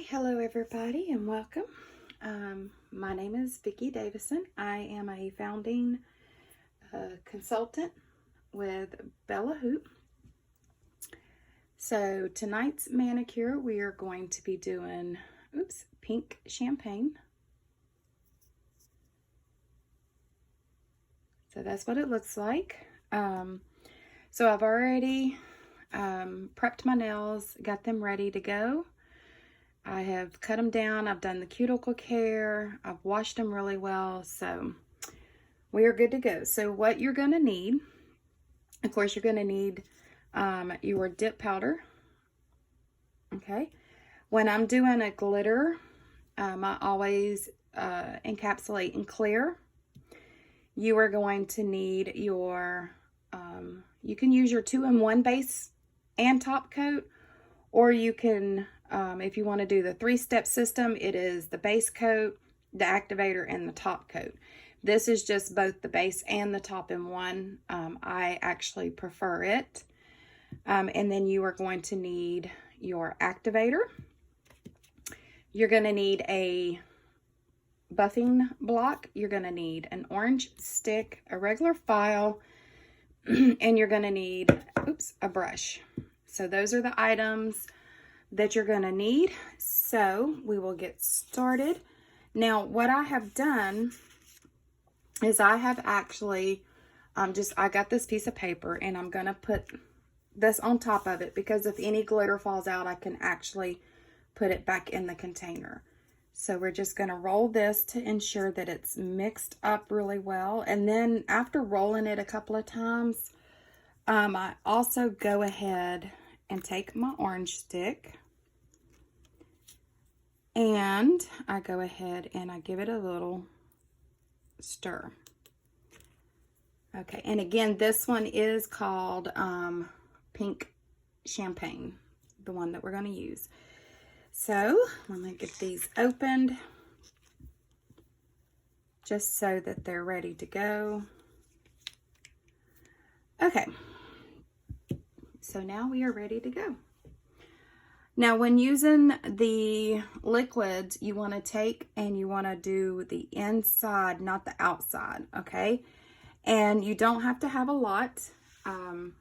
Hello everybody and welcome. My name is Vicki Davison. I am a founding consultant with Bella Hoop. So tonight's manicure we are going to be doing, pink champagne. So that's what it looks like. So I've already prepped my nails, got them ready to go. I have cut them down, I've done the cuticle care, I've washed them really well, so we are good to go. So what you're going to need, of course, you're going to need your dip powder, okay? When I'm doing a glitter, I always encapsulate in clear. You are going to need your, you can use your 2-in-1 base and top coat, or you can, if you want to do the 3-step system, it is the base coat, the activator, and the top coat. This is just both the base and the top in one. I actually prefer it. And then you are going to need your activator. You're going to need a buffing block. You're going to need an orange stick, a regular file, and you're going to need, a brush. So those are the items that you're going to need. So we will get started. Now what I have done is I have actually I got this piece of paper and I'm going to put this on top of it because if any glitter falls out, I can actually put it back in the container. So we're just going to roll this to ensure that it's mixed up really well. And then after rolling it a couple of times, I also go ahead and take my orange stick and I go ahead and I give it a little stir. Okay, and again, this one is called pink champagne, the one that we're going to use. So let me get these opened just so that they're ready to go. Okay, so now we are ready to go. Now when using the liquids, you want to take and you want to do the inside, not the outside, okay? And you don't have to have a lot on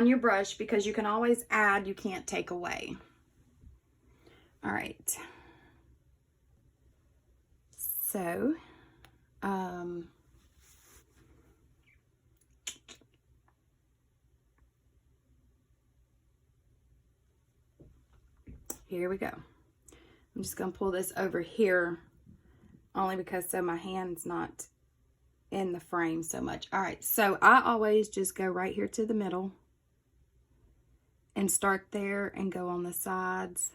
your brush because you can always add, you can't take away. All right. So, here we go. I'm just going to pull this over here only because so my hand's not in the frame so much. All right, so I always just go right here to the middle and start there and go on the sides.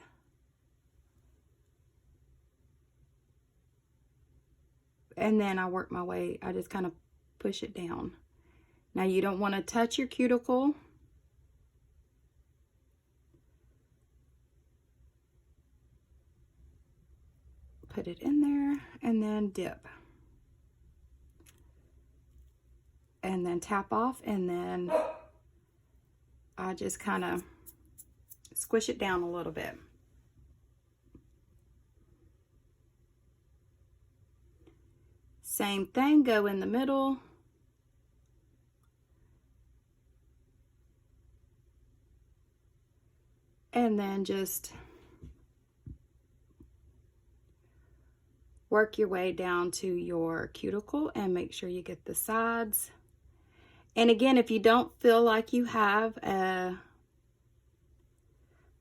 And then I work my way, I just kind of push it down. Now you don't want to touch your cuticle. Put it in there and then dip. And then tap off, and then I just kind of squish it down a little bit. Same thing, go in the middle. And then just work your way down to your cuticle and make sure you get the sides. And again, if you don't feel like you have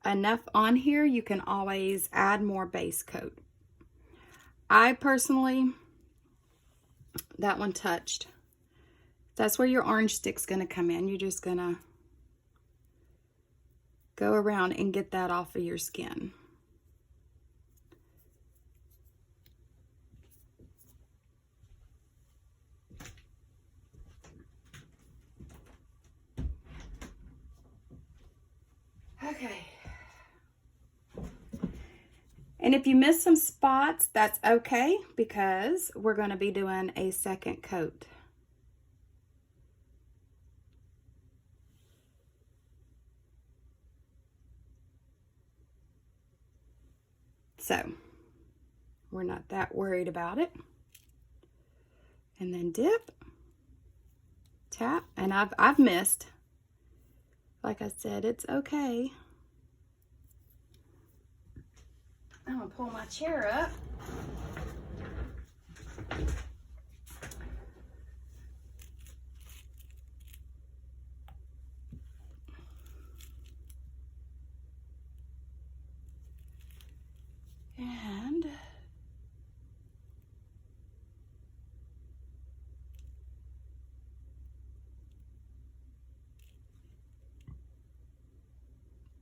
enough on here, you can always add more base coat. I personally, that one touched. That's where your orange stick's going to come in. You're just going to go around and get that off of your skin. Okay. And if you miss some spots, that's okay because we're going to be doing a second coat. So we're not that worried about it. And then dip, tap, and I've missed. Like I said, it's okay. I'm gonna pull my chair up.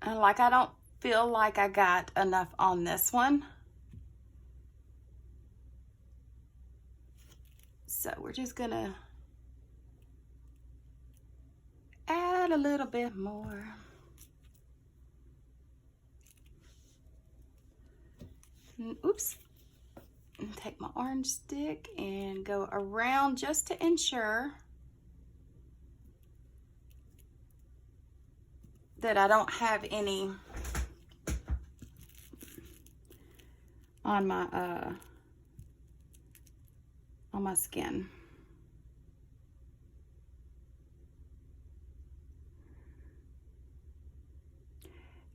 And like, I don't feel like I got enough on this one. So we're just gonna add a little bit more. And, oops. And take my orange stick and go around just to ensure that I don't have any on my skin.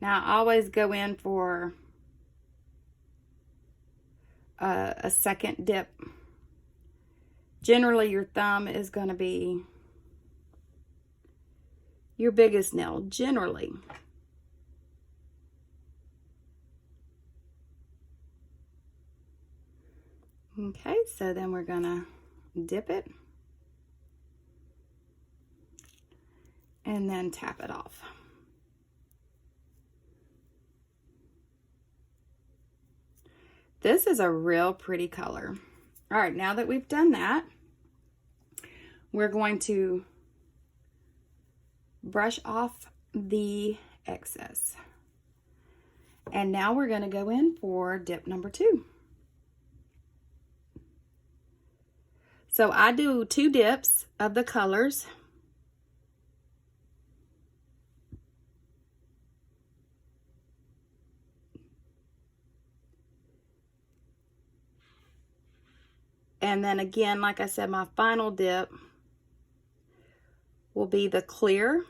Now I always go in for a second dip. Generally your thumb is going to be your biggest nail, generally. Okay, so then we're gonna dip it and then tap it off. This is a real pretty color. All right, now that we've done that, we're going to brush off the excess. And now we're going to go in for dip number 2. So I do 2 dips of the colors. And then again, like I said, my final dip will be the clear.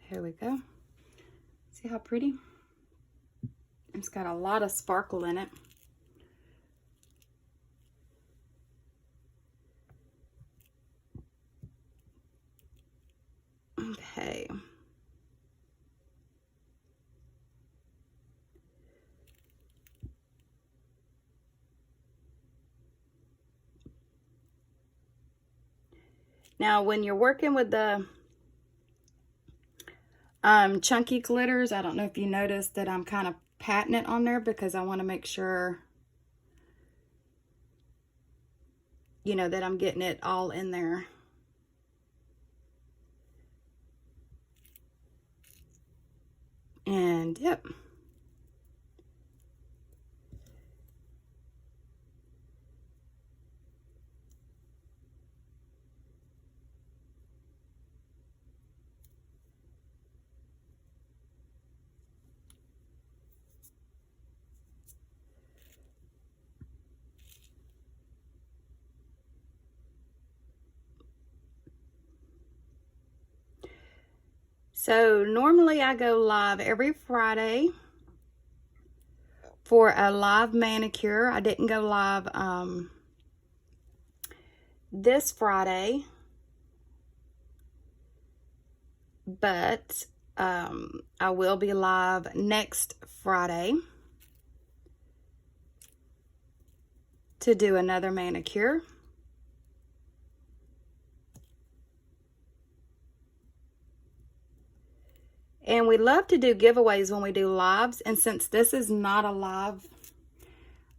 Here we go. See how pretty? It's got a lot of sparkle in it. Okay. Now, when you're working with the chunky glitters, I don't know if you noticed that I'm kind of patting it on there because I want to make sure, you know, that I'm getting it all in there. And dip. So normally I go live every Friday for a live manicure. I didn't go live this Friday, but I will be live next Friday to do another manicure. And we love to do giveaways when we do lives. And since this is not a live,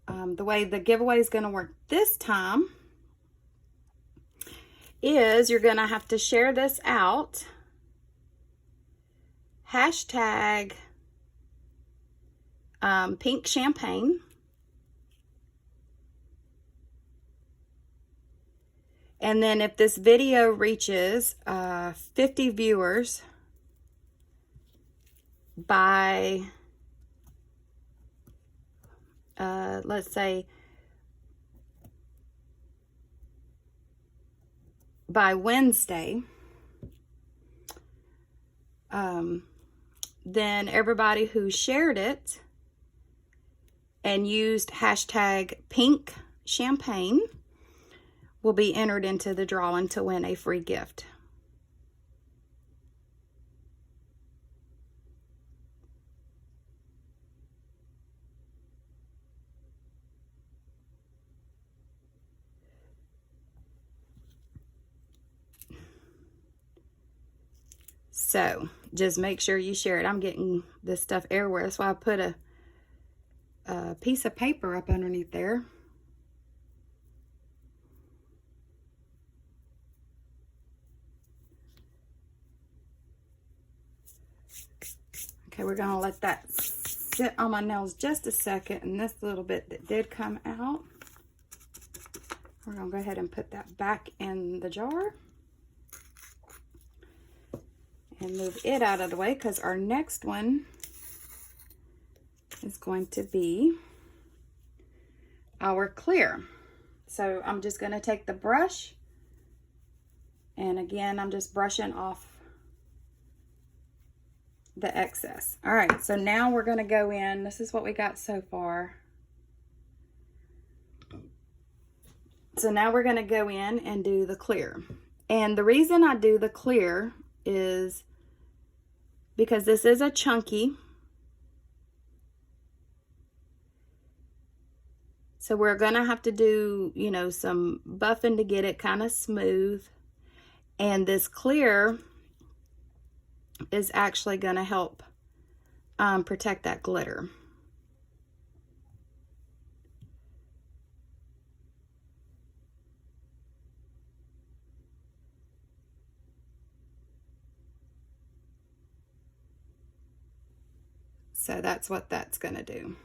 the way the giveaway is going to work this time is you're going to have to share this out. Hashtag pink champagne. And then if this video reaches 50 viewers by, let's say, by Wednesday, then everybody who shared it and used hashtag pink champagne will be entered into the drawing to win a free gift. So just make sure you share it. I'm getting this stuff everywhere. That's why I put a piece of paper up underneath there. Okay, we're going to let that sit on my nails just a second. And this little bit that did come out, we're going to go ahead and put that back in the jar. And move it out of the way because our next one is going to be our clear. So I'm just going to take the brush, and again, I'm just brushing off the excess. All right, so now we're going to go in. This is what we got so far. So now we're going to go in and do the clear. And the reason I do the clear is because this is a chunky. So we're going to have to do, you know, some buffing to get it kind of smooth. And this clear is actually going to help protect that glitter. So that's what that's going to do.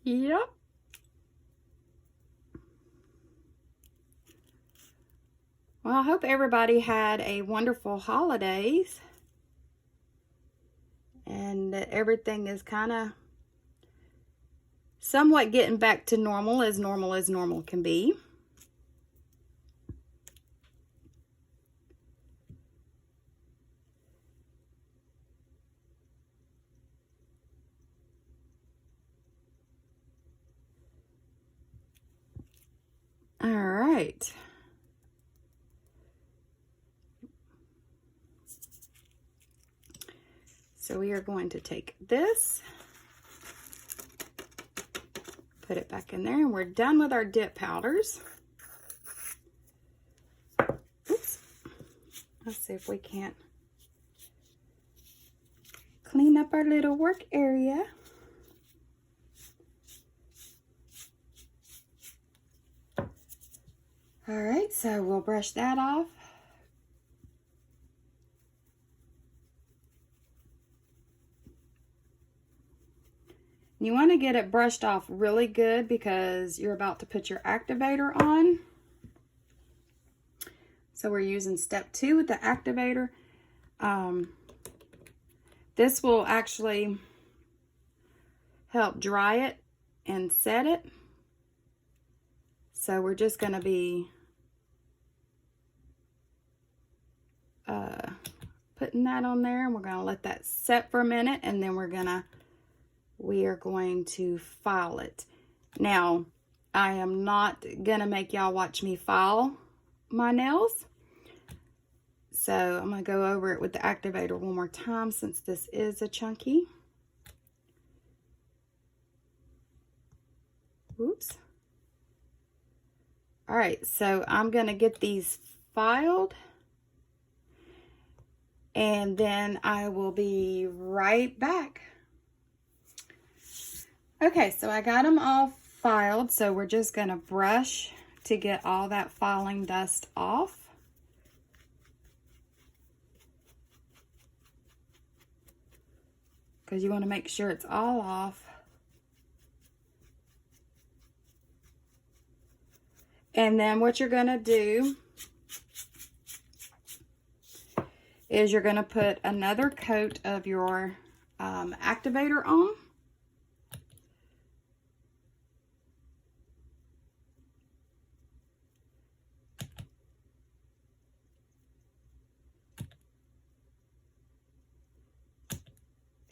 Yep. Well, I hope everybody had a wonderful holidays. And that everything is kind of somewhat getting back to normal as normal can be. All right. So we are going to take this, put it back in there, and we're done with our dip powders. Oops. Let's see if we can't clean up our little work area. All right, so we'll brush that off. You want to get it brushed off really good because you're about to put your activator on. So we're using step 2 with the activator. This will actually help dry it and set it. So we're just going to be putting that on there, and we're going to let that set for a minute, and then we are going to file it. Now, I am not going to make y'all watch me file my nails. So I'm going to go over it with the activator one more time since this is a chunky. Oops. All right, so I'm gonna get these filed, and then I will be right back. Okay, so I got them all filed, so we're just gonna brush to get all that filing dust off. Because you want to make sure it's all off. And then what you're going to do is you're going to put another coat of your activator on.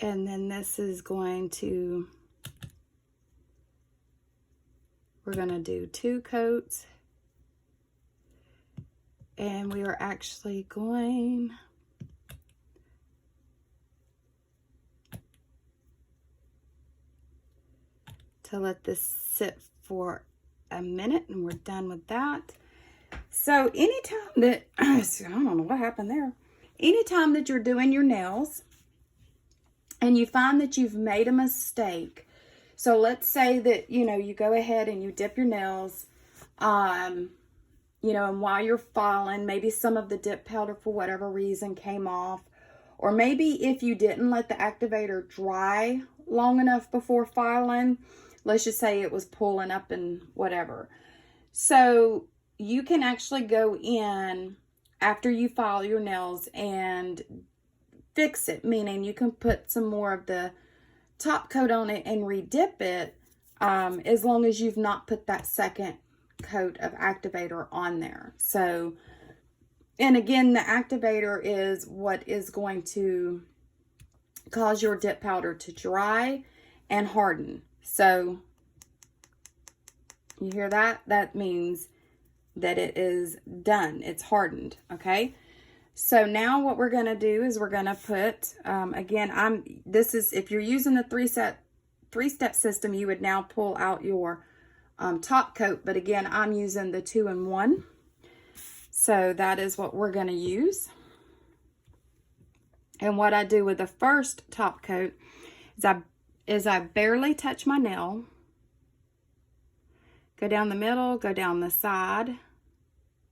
And then this is going to, we're going to do 2 coats. And we are actually going to let this sit for a minute, and we're done with that. So anytime that, I don't know what happened there. Anytime that you're doing your nails and you find that you've made a mistake, so let's say that, you know, you go ahead and you dip your nails, you know, and while you're filing, maybe some of the dip powder for whatever reason came off, or maybe if you didn't let the activator dry long enough before filing, let's just say it was pulling up and whatever. So you can actually go in after you file your nails and fix it, meaning you can put some more of the top coat on it and re-dip it, as long as you've not put that second coat of activator on there. So, and again, the activator is what is going to cause your dip powder to dry and harden. So you hear that? That means that it is done. It's hardened. Okay. So now what we're going to do is we're going to put, again, this is, if you're using the three-step system, you would now pull out your top coat. But again, I'm using the 2-in-1. So that is what we're going to use. And what I do with the first top coat is I barely touch my nail. Go down the middle, go down the side,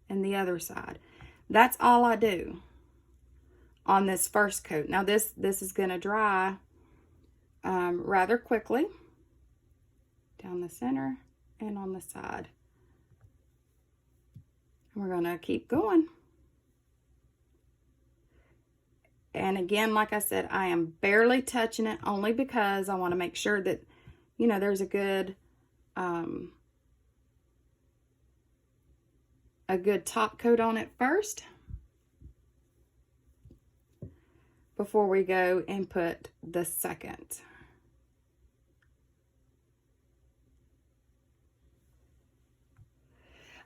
and the other side. That's all I do on this first coat. Now this is going to dry rather quickly down the center and on the side. And we're going to keep going. And again, like I said, I am barely touching it only because I want to make sure that, you know, there's a good top coat on it first before we go and put the second.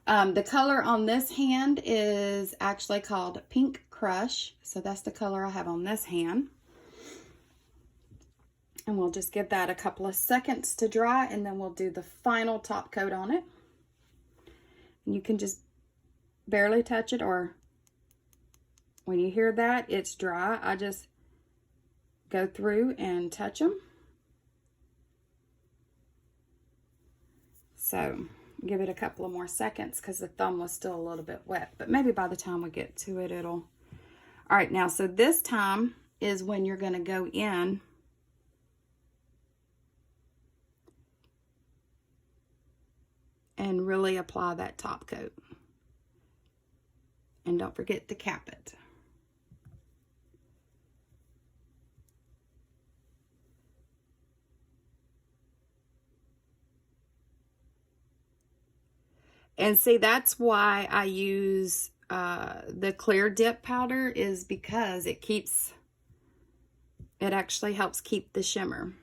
The color on this hand is actually called Pink Crush. So that's the color I have on this hand. And we'll just give that a couple of seconds to dry, and then we'll do the final top coat on it. And you can just barely touch it, or when you hear that it's dry, I just go through and touch them. So give it a couple of more seconds because the thumb was still a little bit wet, but maybe by the time we get to it, it'll. All right, now, so this time is when you're going to go in and really apply that top coat. And don't forget to cap it. And see, that's why I use the clear dip powder, is because it actually helps keep the shimmer.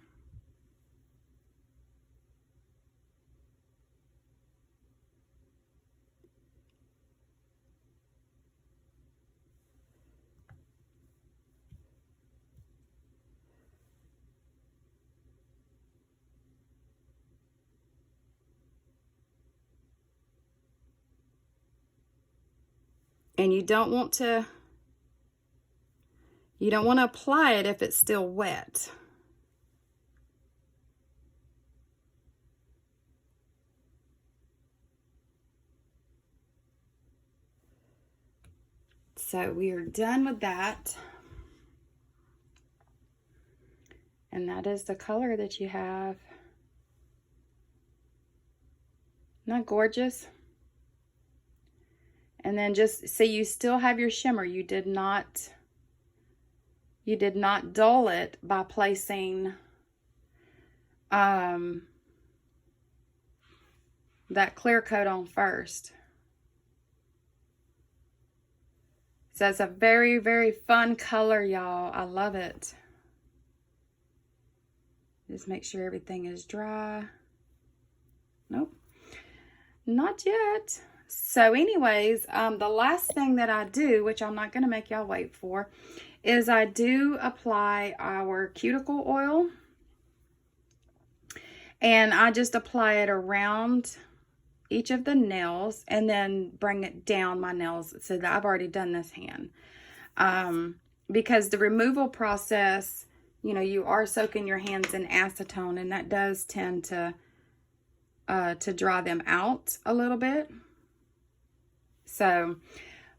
And you don't want to apply it if it's still wet. So we are done with that. And that is the color that you have. Isn't that gorgeous? And then just so you still have your shimmer. You did not dull it by placing that clear coat on first. So it's a very, very fun color, y'all. I love it. Just make sure everything is dry. Nope, not yet. So anyways, the last thing that I do, which I'm not going to make y'all wait for, is I do apply our cuticle oil. And I just apply it around each of the nails and then bring it down my nails so that I've already done this hand. Because the removal process, you know, you are soaking your hands in acetone, and that does tend to dry them out a little bit. So,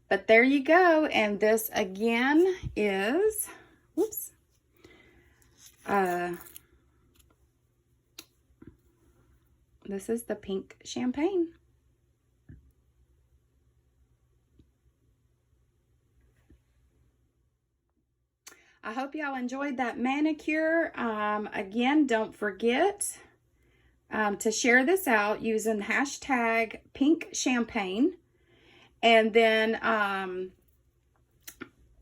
but there you go. And this again is, whoops, this is the pink champagne. I hope y'all enjoyed that manicure. Again, don't forget to share this out using hashtag pink champagne. And then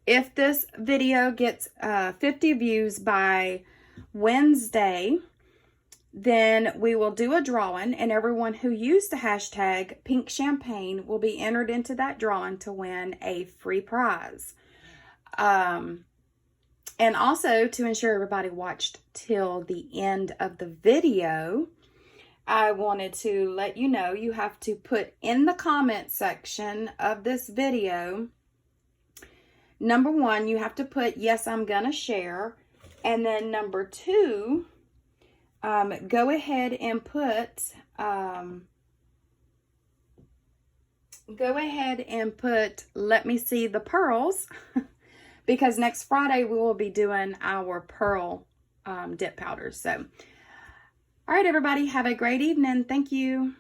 if this video gets 50 views by Wednesday, then we will do a drawing, and everyone who used the hashtag pink champagne will be entered into that drawing to win a free prize. And also, to ensure everybody watched till the end of the video, I wanted to let you know you have to put in the comment section of this video, number 1, you have to put, yes, I'm gonna share. And then number 2, go ahead and put, let me see the pearls. Because next Friday we will be doing our pearl dip powders. So, all right, everybody, have a great evening. Thank you.